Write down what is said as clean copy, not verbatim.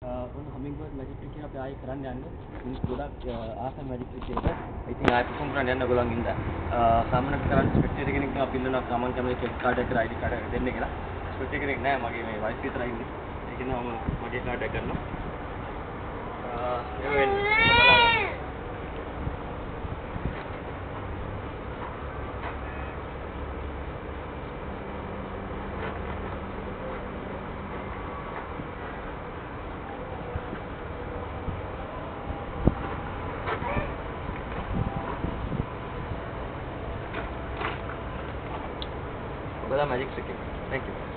උන් හමින්බර්ඩ් මැජික් එක අපි ආයෙ කරන්න යන්නේ. උන් ගොඩක් ආසම මැජික් එක එක. ඉතින් ආයෙ perform කරන්න යන්න ඔයගොල්ලන් ඉඳලා. සාමාන්‍යයෙන් කරන්නේ ස්පෙක්ටේටර් කෙනෙක් තමයි අපි ඉල්ලනවා තමන් කැමති ක්‍රෙඩිට් කාඩ් එකකට ID කාඩ් එකක් දෙන්න කියලා. ස්පෙක්ටේටර් කෙනෙක් නෑ මගේ මේ වයිෆ් විතරයි ඉන්නේ. ඒක නිසා මම මගේ කාඩ් එක කරනවා. ඒ වෙන්නේ. Well, magic trick. Thank you.